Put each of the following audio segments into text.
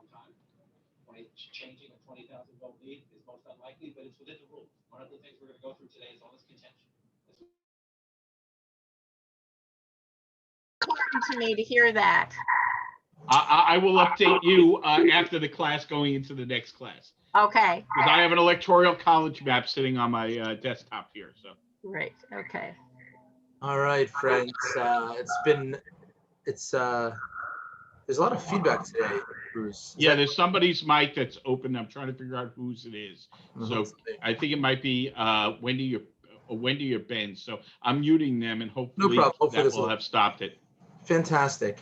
long time. Changing a 20,000 vote lead is most unlikely, but it's within the rules. One of the things we're going to go through today is all this contention. Important to me to hear that. I will update you after the class going into the next class. Okay. Because I have an electoral college map sitting on my desktop here. So. Great. Okay. All right, friends. There's a lot of feedback today, Bruce. Yeah, there's somebody's mic that's open. I'm trying to figure out whose it is. Mhm. So I think it might be Wendy or Ben. So I'm muting them, and hopefully, that will have stopped it. Fantastic.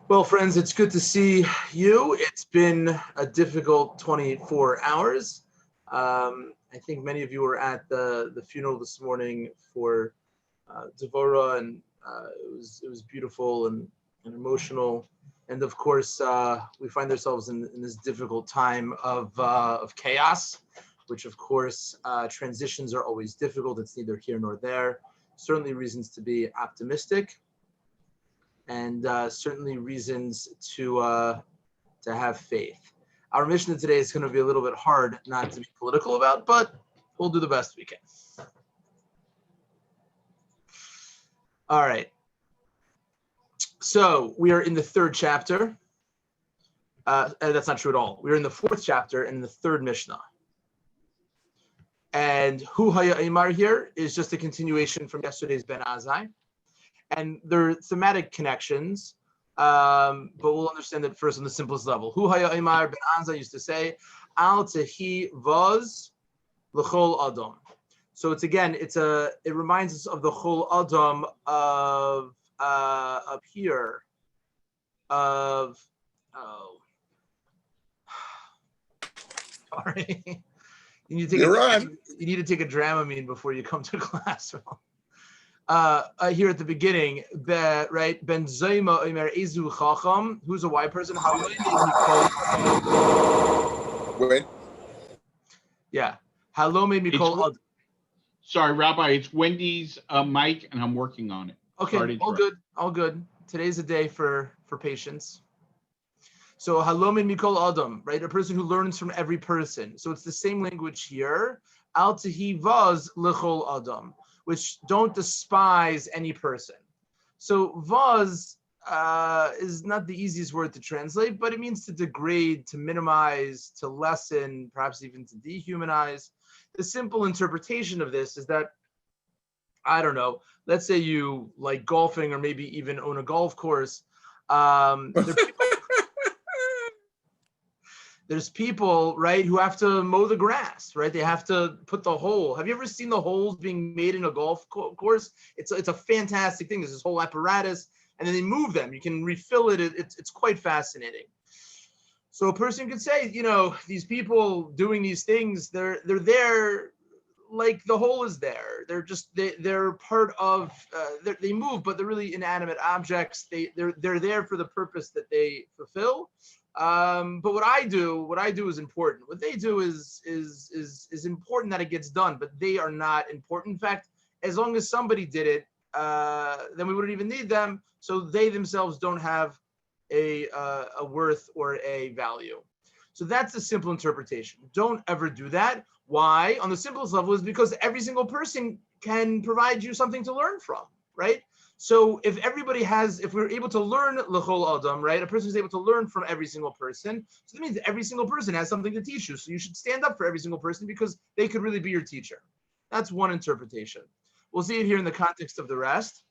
Well, friends, it's good to see you. It's been a difficult 24 hours. I think many of you were at the funeral this morning for Devorah, and it was beautiful and emotional. And of course, we find ourselves in this difficult time of chaos, which of course, transitions are always difficult. It's neither here nor there. Certainly reasons to be optimistic, and certainly reasons to have faith. Our mission today is going to be a little bit hard not to be political about, but we'll do the best we can. All right. So we are in the third chapter. That's not true at all. We're in the fourth chapter in the third Mishnah. And Hu Haya Eimar here is just a continuation from yesterday's Ben Azai. And there are thematic connections, but we'll understand it first on the simplest level. Hu Haya Eimar, Ben Azai used to say, Al Tehi Vaz L'chol Adam. So it reminds us of the Chol Adam of up here sorry. You need to take a Dramamine before you come to class. Here at the beginning, right? Ben Zayma Omer Ezu Chacham. Who's a white person? Wait. Yeah. Halome Mikol. Sorry, Rabbi. It's Wendy's mic, and I'm working on it. Okay, all good. Today's a day for patience. So halomin mikol adam, right? A person who learns from every person. So it's the same language here. Al tehi vaz lechol adam, which don't despise any person. So vaz is not the easiest word to translate, but it means to degrade, to minimize, to lessen, perhaps even to dehumanize. The simple interpretation of this is that, I don't know, let's say you like golfing or maybe even own a golf course. There's people, right, who have to mow the grass, right? They have to put the hole. Have you ever seen the holes being made in a golf course? It's a fantastic thing. There's this whole apparatus, and then they move them. You can refill it. It's quite fascinating. So a person could say, these people doing these things, they're there. Like the hole is there. They're part of. They move, but they're really inanimate objects. They're there for the purpose that they fulfill. But what I do is important. What they do is important that it gets done, but they are not important. In fact, as long as somebody did it, then we wouldn't even need them. So they themselves don't have a worth or a value. So that's the simple interpretation. Don't ever do that. Why? On the simplest level is because every single person can provide you something to learn from, right? So if we're able to learn l'chol adam, right? A person is able to learn from every single person. So that means every single person has something to teach you. So you should stand up for every single person because they could really be your teacher. That's one interpretation. We'll see it here in the context of the rest.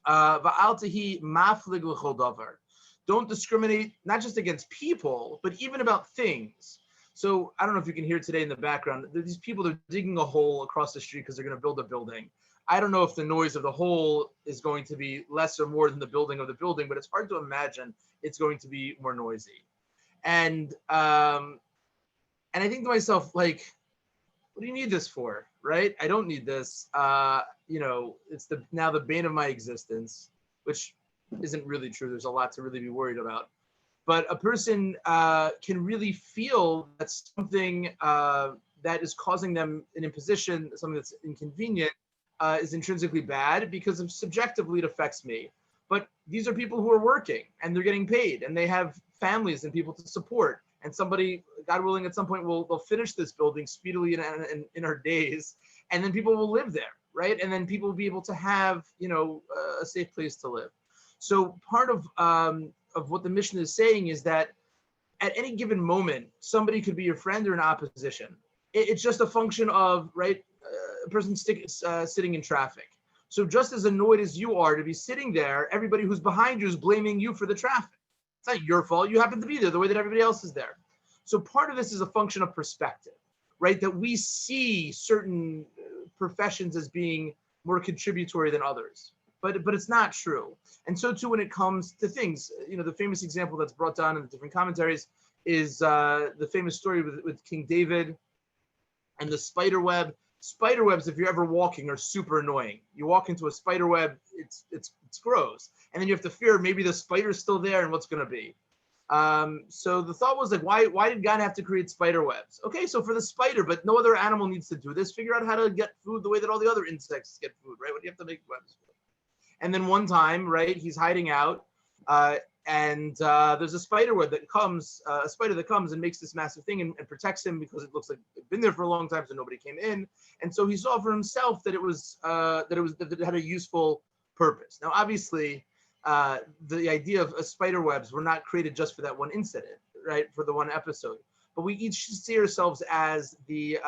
Va'al tehi maflig l'chol davar. Don't discriminate, not just against people, but even about things. So I don't know if you can hear today in the background, these people are digging a hole across the street because they're going to build a building. I don't know if the noise of the hole is going to be less or more than the building of the building, but it's hard to imagine it's going to be more noisy. And I think to myself, like, what do you need this for, right? I don't need this. It's now the bane of my existence, which isn't really true. There's a lot to really be worried about. But a person can really feel that something that is causing them an imposition, something that's inconvenient, is intrinsically bad because subjectively it affects me. But these are people who are working and they're getting paid and they have families and people to support. And somebody, God willing, at some point they'll finish this building speedily in our days, and then people will live there, right? And then people will be able to have, a safe place to live. So part of what the mission is saying is that at any given moment, somebody could be your friend or an opposition. It's just a function of, right, a person sitting in traffic. So just as annoyed as you are to be sitting there, everybody who's behind you is blaming you for the traffic. It's not your fault. You happen to be there the way that everybody else is there. So part of this is a function of perspective, right? That we see certain professions as being more contributory than others, but it's not true. And so too when it comes to things, the famous example that's brought down in the different commentaries is the famous story with King David and the spider web. Spider webs, if you're ever walking, are super annoying. You walk into a spider web, it's gross, and then you have to fear maybe the spider's still there and what's going to be. So the thought was like, why did God have to create spider webs? Okay, so for the spider, but no other animal needs to do this. Figure out how to get food the way that all the other insects get food, right? What do you have to make webs for? And then one time, right, he's hiding out, and there's a spider web that comes, a spider that comes and makes this massive thing and protects him because it looks like it's been there for a long time, so nobody came in. And so he saw for himself that it had a useful purpose. Now, obviously, the idea of spider webs were not created just for that one incident, right? For the one episode, but we each see ourselves as the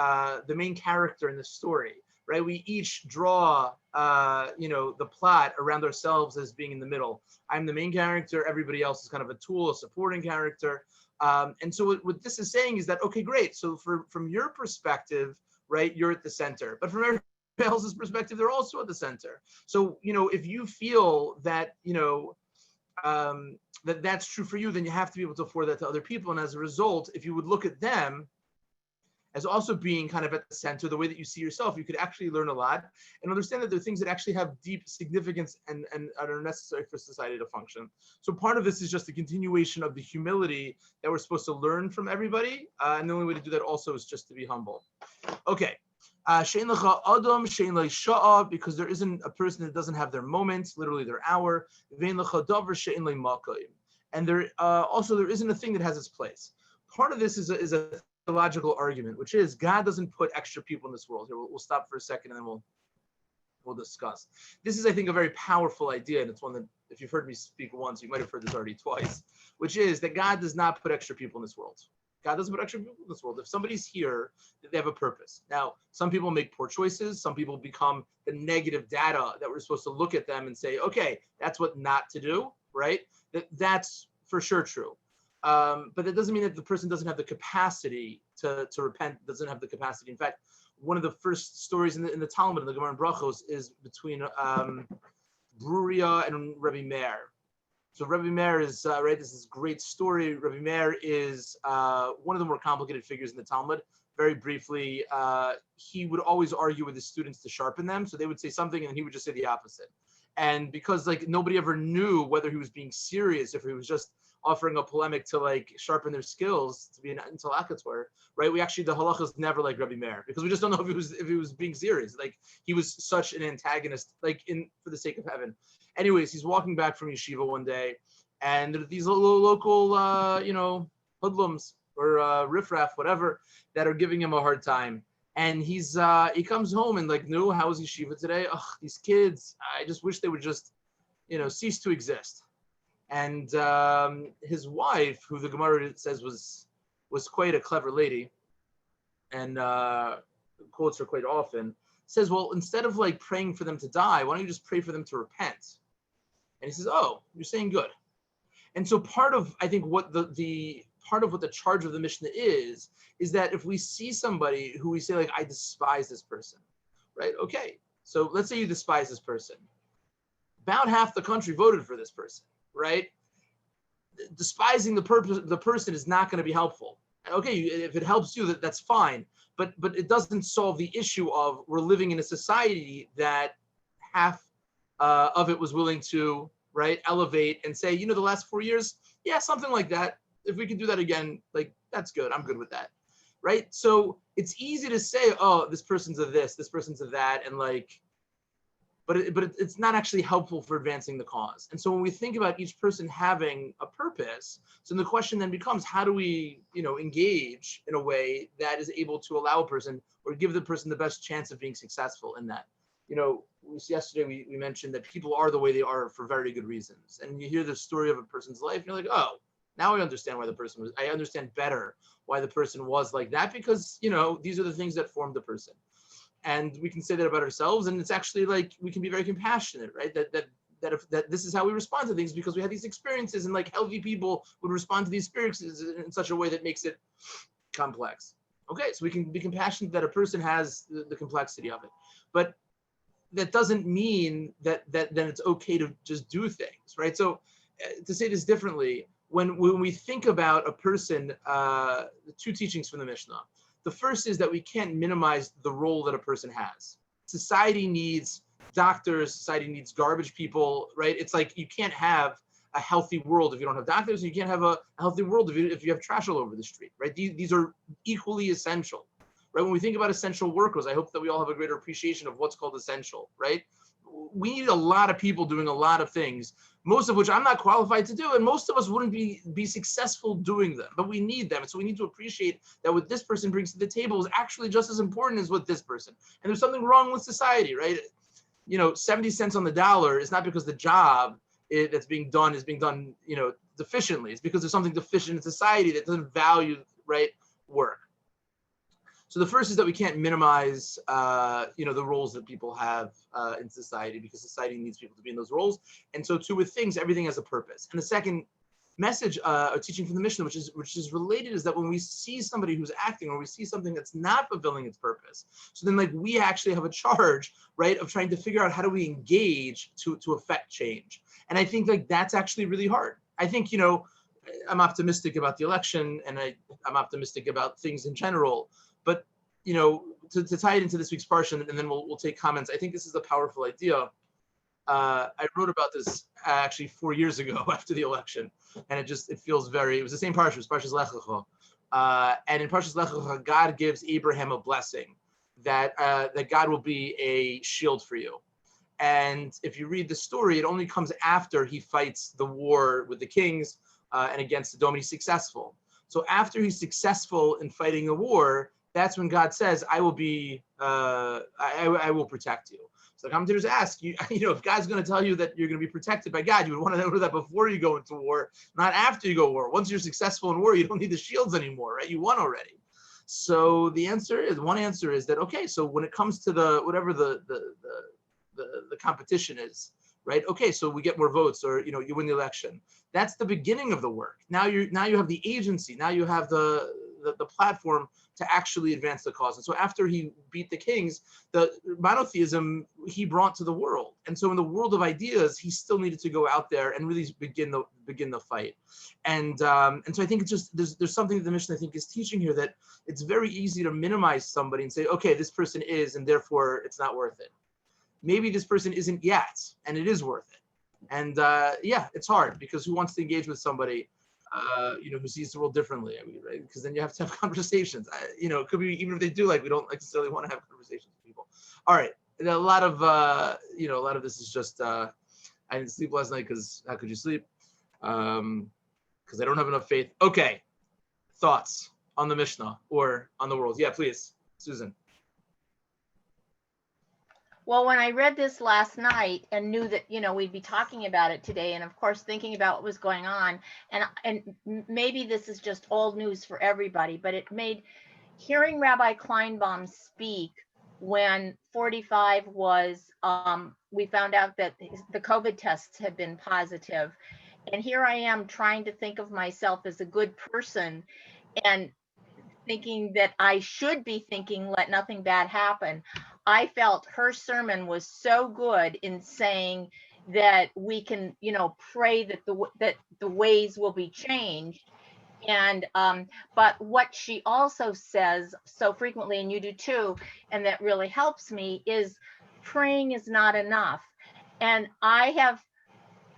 main character in the story, right? We each draw, the plot around ourselves as being in the middle. I'm the main character. Everybody else is kind of a tool, a supporting character. And so what this is saying is that, okay, great. So from your perspective, right, you're at the center, but from everybody else's perspective, they're also at the center. So, if you feel that, that's true for you, then you have to be able to afford that to other people. And as a result, if you would look at them as also being kind of at the center, the way that you see yourself, you could actually learn a lot and understand that there are things that actually have deep significance and are necessary for society to function. So part of this is just a continuation of the humility that we're supposed to learn from everybody. And the only way to do that also is just to be humble. Okay. Because there isn't a person that doesn't have their moment, literally their hour. And there isn't a thing that has its place. Part of this is a theological argument, which is God doesn't put extra people in this world. Here, we'll stop for a second and then we'll discuss. This is, I think, a very powerful idea, and it's one that, if you've heard me speak once, you might have heard this already twice, which is that God does not put extra people in this world. God doesn't put extra people in this world. If somebody's here, they have a purpose. Now, some people make poor choices. Some people become the negative data that we're supposed to look at them and say, okay, that's what not to do, right? That's for sure true. But that doesn't mean that the person doesn't have the capacity to repent, doesn't have the capacity. In fact, one of the first stories in the Talmud, in the Gemara in Brachos, is between Bruria and Rabbi Meir. So Rabbi Meir is, right, this is a great story. Rabbi Meir is one of the more complicated figures in the Talmud. Very briefly, he would always argue with his students to sharpen them. So they would say something and he would just say the opposite. And because nobody ever knew whether he was being serious, if he was just offering a polemic to sharpen their skills to be an interlocutor, right? The halacha is never like Rabbi Meir because we just don't know if he was being serious. He was such an antagonist, for the sake of heaven. Anyways, he's walking back from yeshiva one day, and there are these local, hoodlums or riffraff, whatever, that are giving him a hard time. And he comes home and no, how was yeshiva today? Ugh, these kids, I just wish they would just, cease to exist. And his wife, who the Gemara says was quite a clever lady, and quotes her quite often, says, well, instead of praying for them to die, why don't you just pray for them to repent? And he says, oh, you're saying good. And so part of, I think, what the charge of the Mishnah is that if we see somebody who we say, I despise this person, right? Okay, so let's say you despise this person. About half the country voted for this person, right? Despising the person is not going to be helpful. Okay, if it helps you, that's fine. But it doesn't solve the issue of we're living in a society that half of it was willing to, right, elevate and say, the last 4 years, yeah, something like that. If we could do that again, that's good. I'm good with that, right? So it's easy to say, oh, this person's of this person's of that, and but it's not actually helpful for advancing the cause. And so when we think about each person having a purpose, so the question then becomes, how do we, engage in a way that is able to allow a person or give the person the best chance of being successful in that? Yesterday we mentioned that people are the way they are for very good reasons. And you hear the story of a person's life, and you're like, oh, now I understand why I understand better why the person was like that, because, these are the things that formed the person. And we can say that about ourselves, and it's actually like we can be very compassionate, right? That this is how we respond to things because we had these experiences, and like healthy people would respond to these experiences in such a way that makes it complex. Okay, so we can be compassionate that a person has the complexity of it, but that doesn't mean that then it's okay to just do things, right? So to say this differently, when we think about a person, the two teachings from the Mishnah. The first is that we can't minimize the role that a person has. Society needs doctors, society needs garbage people, right? It's like you can't have a healthy world if you don't have doctors, and you can't have a healthy world if you have trash all over the street, right? These are equally essential, right? When we think about essential workers, I hope that we all have a greater appreciation of what's called essential, right? We need a lot of people doing a lot of things, most of which I'm not qualified to do, and most of us wouldn't be successful doing them, but we need them. And so we need to appreciate that what this person brings to the table is actually just as important as what this person. And there's something wrong with society, right? 70 cents on the dollar is not because the job that's being done is being done, deficiently. It's because there's something deficient in society that doesn't value, right, work. So the first is that we can't minimize, the roles that people have in society, because society needs people to be in those roles. And so too with things, everything has a purpose. And the second message or teaching from the Mishnah, which is related, is that when we see somebody who's acting, or we see something that's not fulfilling its purpose, so then like we actually have a charge, right, of trying to figure out how do we engage to affect change. And I think like that's actually really hard. I think, I'm optimistic about the election, and I'm optimistic about things in general. But, to tie it into this week's parsha, and then we'll take comments. I think this is a powerful idea. I wrote about this actually 4 years ago after the election, and it feels it was the same parsha, it was Parshas Lech Lecha. And in Parshas Lech Lecha, God gives Abraham a blessing that God will be a shield for you. And if you read the story, it only comes after he fights the war with the kings and against Edom, and he's successful. So after he's successful in fighting a war, that's when God says, I will protect you. So the commentators ask, if God's going to tell you that you're going to be protected by God, you would want to know that before you go into war, not after you go to war. Once you're successful in war, you don't need the shields anymore, right? You won already. So one answer is that, okay, so when it comes to whatever the competition is, right? Okay, so we get more votes, or you win the election. That's the beginning of the work. Now you have the agency. Now you have the platform to actually advance the cause. And so after he beat the kings, the monotheism he brought to the world. And so in the world of ideas, he still needed to go out there and really begin the fight. And so I think it's just there's something that the Mishnah I think is teaching here, that it's very easy to minimize somebody and say, okay, this person is, and therefore it's not worth it. Maybe this person isn't yet, and it is worth it. And it's hard, because who wants to engage with somebody who sees the world differently? I mean, right? Because then you have to have conversations. It could be, even if they do, we don't necessarily want to have conversations with people. All right, and a lot of this is just I didn't sleep last night because how could you sleep? Because I don't have enough faith. Okay, thoughts on the Mishnah or on the world? Yeah, please, Susan. Well, when I read this last night and knew that, we'd be talking about it today, and of course thinking about what was going on, and maybe this is just old news for everybody, but it made hearing Rabbi Kleinbaum speak when 45 was, we found out that the COVID tests had been positive. And here I am trying to think of myself as a good person and thinking that I should be thinking, let nothing bad happen. I felt her sermon was so good in saying that we can, pray that the ways will be changed. And but what she also says so frequently, and you do too, and that really helps me, is praying is not enough. And I have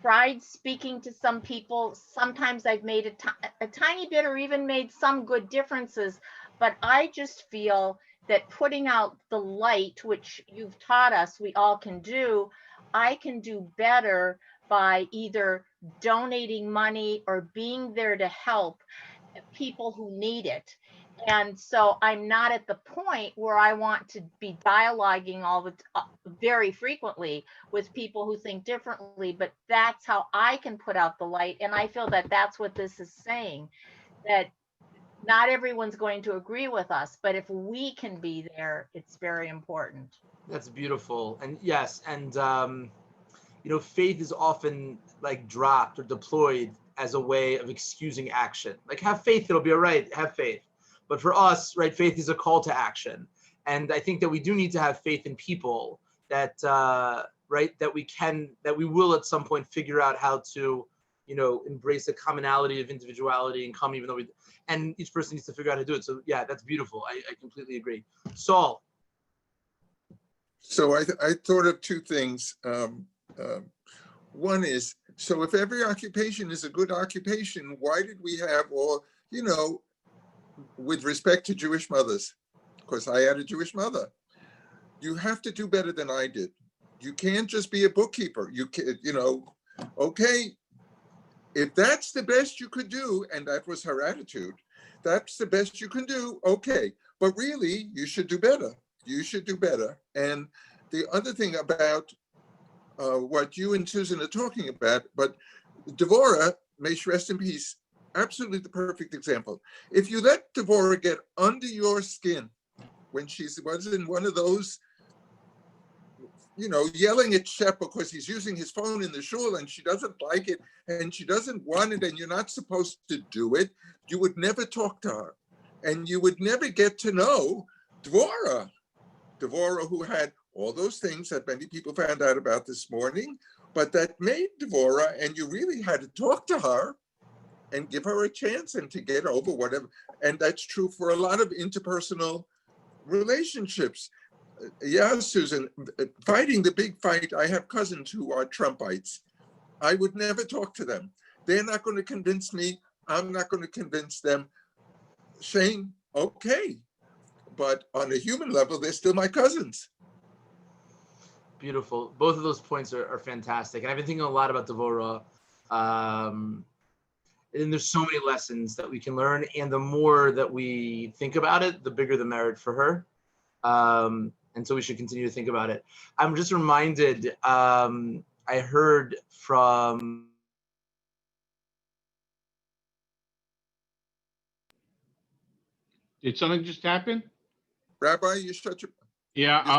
tried speaking to some people. Sometimes I've made a tiny bit, or even made some good differences, but I just feel that putting out the light, which you've taught us we all can do, I can do better by either donating money or being there to help people who need it. And so I'm not at the point where I want to be dialoguing very frequently with people who think differently, but that's how I can put out the light. And I feel that that's what this is saying, that not everyone's going to agree with us, but if we can be there, it's very important. That's beautiful. And yes, and faith is often like dropped or deployed as a way of excusing action. Like, have faith, it'll be all right, have faith. But for us, right, faith is a call to action. And I think that we do need to have faith in people that, that we will at some point figure out how to, embrace the commonality of individuality and come, even though and each person needs to figure out how to do it. So yeah, that's beautiful. I completely agree. Saul. So I thought of two things. One is, so if every occupation is a good occupation, why did we have all, with respect to Jewish mothers, of course, I had a Jewish mother. You have to do better than I did. You can't just be a bookkeeper. You can, okay, if that's the best you could do, and that was her attitude, that's the best you can do, okay. But really, you should do better. You should do better. And the other thing about what you and Susan are talking about, but Devorah, may she rest in peace, absolutely the perfect example. If you let Devorah get under your skin when she was in one of those, yelling at Shep because he's using his phone in the shul and she doesn't like it and she doesn't want it and you're not supposed to do it, you would never talk to her. And you would never get to know Devorah. Devorah, who had all those things that many people found out about this morning, but that made Devorah, and you really had to talk to her and give her a chance and to get over whatever. And that's true for a lot of interpersonal relationships. Yeah, Susan, fighting the big fight, I have cousins who are Trumpites. I would never talk to them. They're not going to convince me. I'm not going to convince them. Shane, okay. But on a human level, they're still my cousins. Beautiful. Both of those points are fantastic. And I've been thinking a lot about Devorah. And there's so many lessons that we can learn. And the more that we think about it, the bigger the merit for her. And so we should continue to think about it. I'm just reminded, I heard from... Did something just happen? Rabbi, you shut your... Yeah, I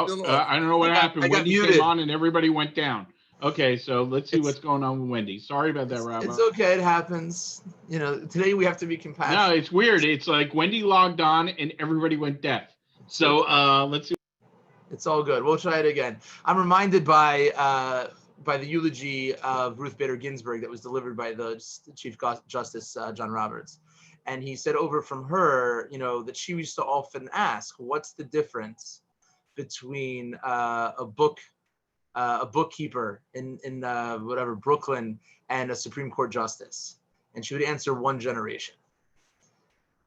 don't know what happened. I got Wendy muted. came on and everybody went down. Okay, so let's see what's going on with Wendy. Sorry about that, Rabbi. It's okay. It happens. Today we have to be compassionate. No, it's weird. It's like Wendy logged on and everybody went deaf. So let's see. It's all good. We'll try it again. I'm reminded by the eulogy of Ruth Bader Ginsburg that was delivered by the Chief Justice John Roberts. And he said over from her, that she used to often ask, what's the difference between a bookkeeper in Brooklyn and a Supreme Court justice? And she would answer, one generation.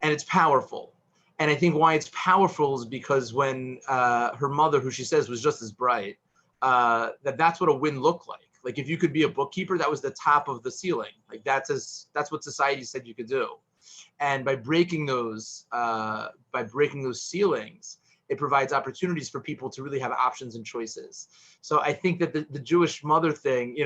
And it's powerful. And I think why it's powerful is because when her mother, who she says was just as bright, that's what a win looked like. Like if you could be a bookkeeper, that was the top of the ceiling. Like that's what society said you could do. And by breaking those ceilings, it provides opportunities for people to really have options and choices. So I think that the Jewish mother thing,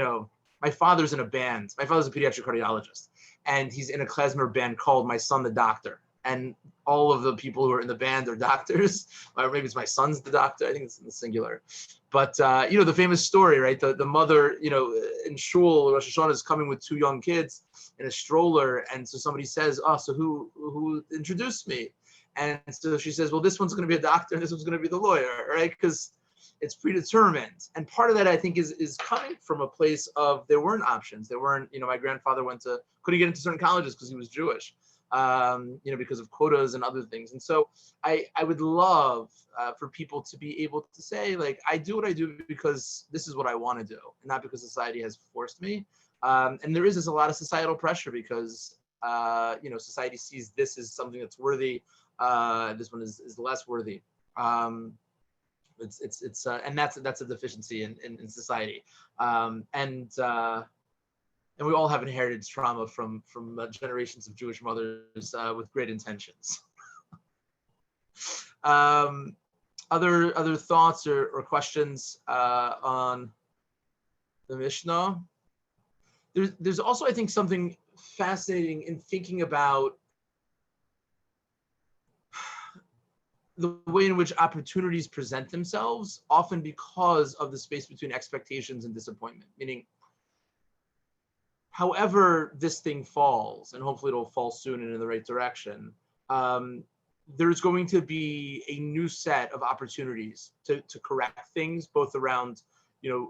my father's in a band. My father's a pediatric cardiologist, and he's in a klezmer band called My Son the Doctor. And all of the people who are in the band are doctors, or maybe it's my son's the doctor. I think it's in the singular. But the famous story, right? The mother, in shul, Rosh Hashanah is coming with two young kids in a stroller, and so somebody says, "Oh, so who introduced me?" And so she says, "Well, this one's going to be a doctor, and this one's going to be the lawyer, right? Because it's predetermined." And part of that, I think, is coming from a place of there weren't options. There weren't, my grandfather couldn't get into certain colleges because he was Jewish. Because of quotas and other things. And so I would love for people to be able to say, like, I do what I do because this is what I want to do, and not because society has forced me. And there is a lot of societal pressure because, society sees this as something that's worthy. This one is less worthy. And that's a deficiency in society. And we all have inherited trauma from generations of Jewish mothers with great intentions. Other thoughts or questions on the Mishnah? There's also, I think, something fascinating in thinking about the way in which opportunities present themselves, often because of the space between expectations and disappointment. Meaning, however this thing falls, and hopefully it'll fall soon and in the right direction, there's going to be a new set of opportunities to correct things, both around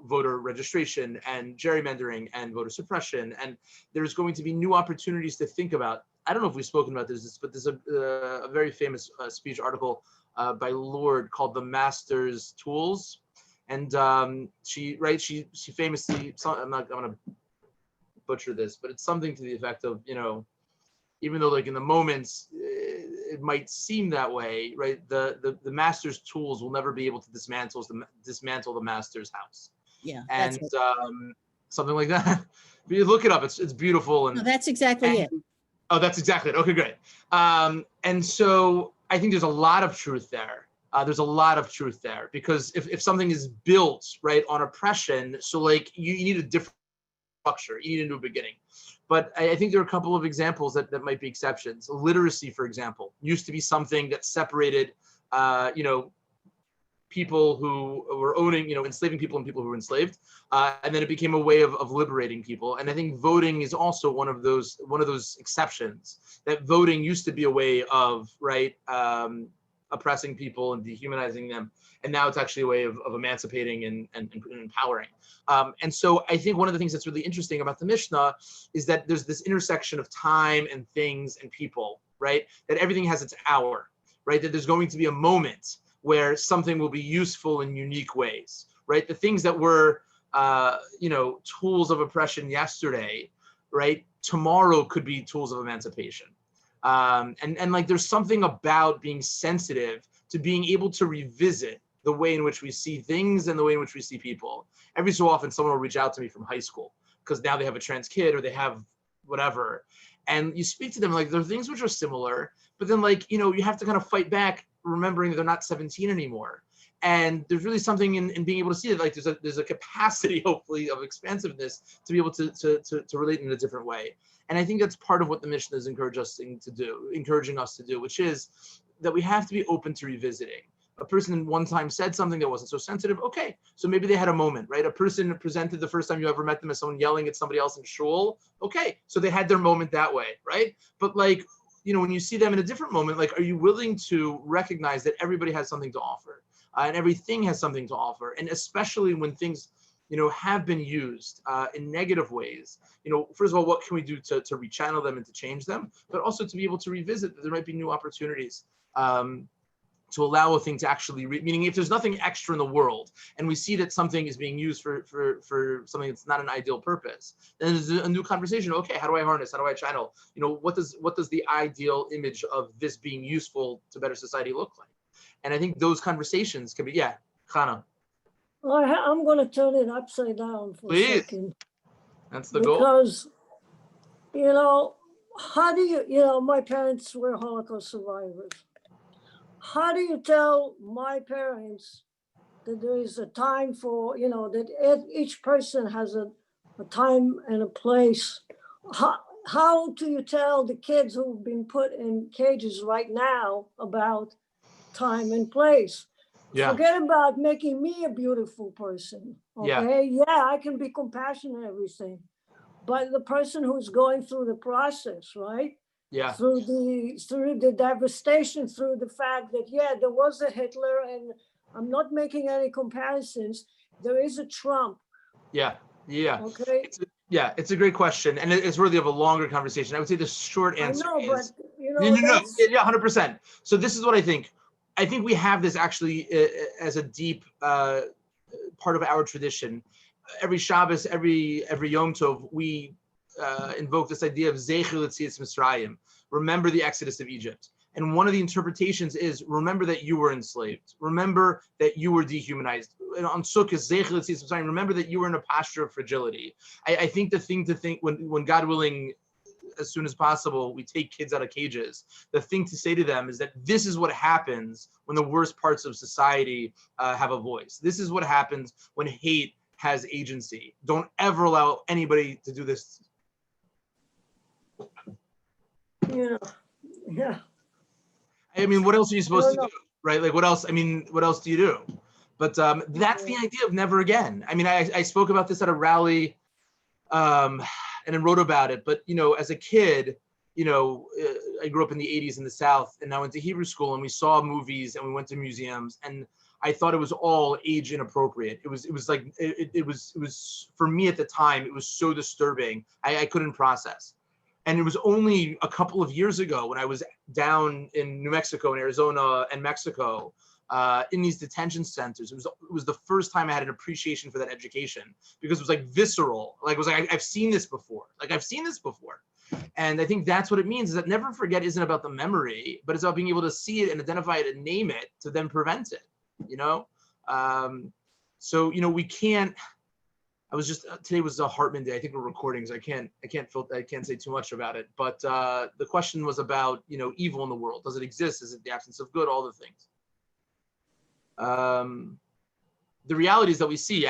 voter registration and gerrymandering and voter suppression. And there's going to be new opportunities to think about. I don't know if we've spoken about this, but there's a very famous speech article by Lord called "The Master's Tools," and she famously, I'm going to butcher this, but it's something to the effect of, even though like in the moments it might seem that way, right? The master's tools will never be able to dismantle the master's house. Yeah, and something like that. But you look it up; it's beautiful. And no, that's exactly it. Oh, that's exactly it. Okay, great. And so I think there's a lot of truth there. Because if something is built right on oppression, so like you need a different structure, you need a new beginning. But I think there are a couple of examples that might be exceptions. Literacy, for example, used to be something that separated, people who were owning, enslaving people and people who were enslaved, and then it became a way of liberating people. And I think voting is also one of those exceptions. That voting used to be a way of oppressing people and dehumanizing them, and now it's actually a way of emancipating and empowering. And so I think one of the things that's really interesting about the Mishnah is that there's this intersection of time and things and people, right? That everything has its hour, right? That there's going to be a moment where something will be useful in unique ways, right? The things that were, tools of oppression yesterday, right? Tomorrow could be tools of emancipation. And like there's something about being sensitive to being able to revisit the way in which we see things and the way in which we see people. Every so often, someone will reach out to me from high school because now they have a trans kid or they have whatever. And you speak to them like there are things which are similar, but then you have to kind of fight back, remembering that they're not 17 anymore. And there's really something in being able to see that there's a capacity, hopefully, of expansiveness to be able to relate in a different way. And I think that's part of what the Mishnah is encouraging us to do, which is that we have to be open to revisiting. A person one time said something that wasn't so sensitive. Okay, so maybe they had a moment, right? A person presented the first time you ever met them as someone yelling at somebody else in shul. Okay, so they had their moment that way, right? But when you see them in a different moment, are you willing to recognize that everybody has something to offer and everything has something to offer? And especially when things, have been used in negative ways, first of all, what can we do to rechannel them and to change them, but also to be able to revisit that there might be new opportunities to allow a thing to actually, meaning if there's nothing extra in the world and we see that something is being used for something that's not an ideal purpose, then there's a new conversation. Okay, how do I harness? How do I channel? What does the ideal image of this being useful to better society look like? And I think those conversations can be, Chana. I'm going to turn it upside down for Please. a second. That's the goal. Because, how do you, my parents were Holocaust survivors. How do you tell my parents that there is a time for, that each person has a time and a place? How do you tell the kids who've been put in cages right now about time and place? Yeah. Forget about making me a beautiful person. Okay. Yeah, I can be compassionate and everything. But the person who's going through the process, right? Yeah. Through the devastation, through the fact that, there was a Hitler, and I'm not making any comparisons. There is a Trump. Yeah. Okay. It's a great question, and it's worthy of a longer conversation. I would say the short answer is no. Yeah, 100%. So this is what I think. I think we have this actually as a deep part of our tradition. Every Shabbos, every Yom Tov, we invoke this idea of Zeicher L'Tzias Mitzrayim. Remember the Exodus of Egypt. And one of the interpretations is, remember that you were enslaved. Remember that you were dehumanized. And on Sukkot, remember that you were in a posture of fragility. I think the thing to think, when God willing, as soon as possible, we take kids out of cages, the thing to say to them is that this is what happens when the worst parts of society have a voice. This is what happens when hate has agency. Don't ever allow anybody to do this. Yeah. I mean, what else are you supposed to do, right? Like, what else? I mean, what else do you do? But that's the idea of never again. I mean, I spoke about this at a rally, and I wrote about it. But, as a kid, I grew up in the 80s in the South, and I went to Hebrew school, and we saw movies, and we went to museums, and I thought it was all age inappropriate. It was for me at the time, it was so disturbing. I couldn't process. And it was only a couple of years ago when I was down in New Mexico and Arizona and Mexico, in these detention centers. It was the first time I had an appreciation for that education, because it was like visceral. Like, it was like, I've seen this before. And I think that's what it means, is that never forget isn't about the memory, but it's about being able to see it and identify it and name it to then prevent it, So, we can't, I was just, today was a Hartman day. I think we're recording, so I can't say too much about it. But the question was about, evil in the world. Does it exist? Is it the absence of good? All the things. The reality is that we see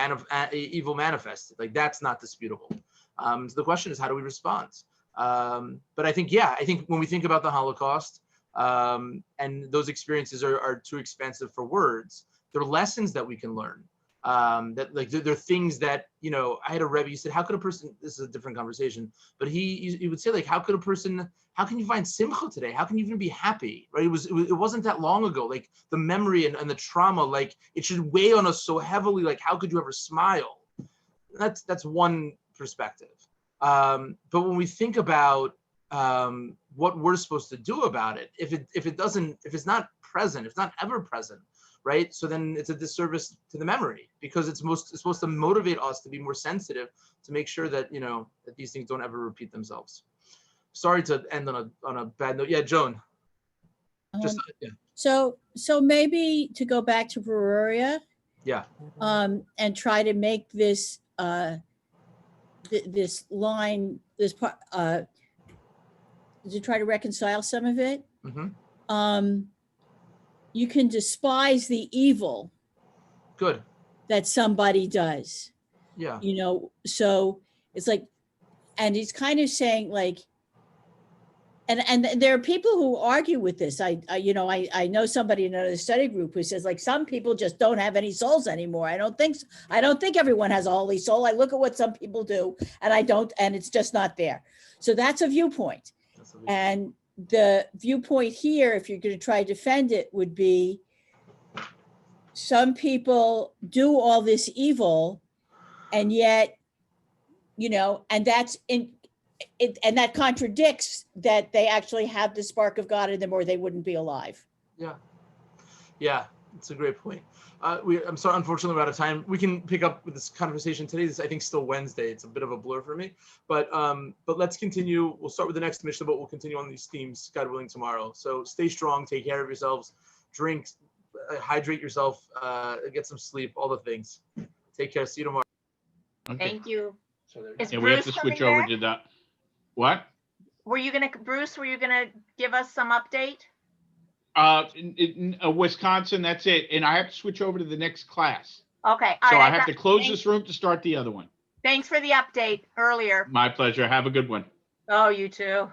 evil manifested. Like, that's not disputable. So the question is, how do we respond? But I think when we think about the Holocaust, and those experiences are too expensive for words, they're lessons that we can learn. They're things that, I had a Rebbe, he said, how could a person, this is a different conversation, but he would say, like, how can you find simcha today? How can you even be happy, right? It wasn't that long ago, like the memory and the trauma, like it should weigh on us so heavily, like how could you ever smile? That's one perspective. But when we think about what we're supposed to do about it, if it's not present, if it's not ever present, right? So then it's a disservice to the memory, because it's supposed to motivate us to be more sensitive, to make sure that, that these things don't ever repeat themselves. Sorry to end on a bad note. Yeah, Joan. Yeah. So maybe to go back to Peoria. Yeah. And try to make this this line, this part, to try to reconcile some of it. Mm-hmm. You can despise the evil. Good. That somebody does. Yeah. So it's like, and he's kind of saying like, and there are people who argue with this. I know somebody in another study group who says, like, some people just don't have any souls anymore. I don't think everyone has a holy soul. I look at what some people do, and it's just not there. So that's a viewpoint. And the viewpoint here, if you're going to try to defend it, would be some people do all this evil, and yet, and that's and that contradicts that they actually have the spark of God in them, or they wouldn't be alive. Yeah, it's a great point. I'm sorry, unfortunately, we're out of time. We can pick up with this conversation today. This, I think, still Wednesday. It's a bit of a blur for me, but let's continue. We'll start with the next mission, but we'll continue on these themes, God willing, tomorrow. So stay strong, take care of yourselves, drink, hydrate yourself, get some sleep, all the things. Take care. See you tomorrow. Okay. Thank you. Is We have Bruce to switch coming over back? to the, what? Bruce, were you gonna give us some update? In Wisconsin, that's it. And I have to switch over to the next class. Okay. So I have to close this room to start the other one. Thanks for the update earlier. My pleasure. Have a good one. Oh, you too.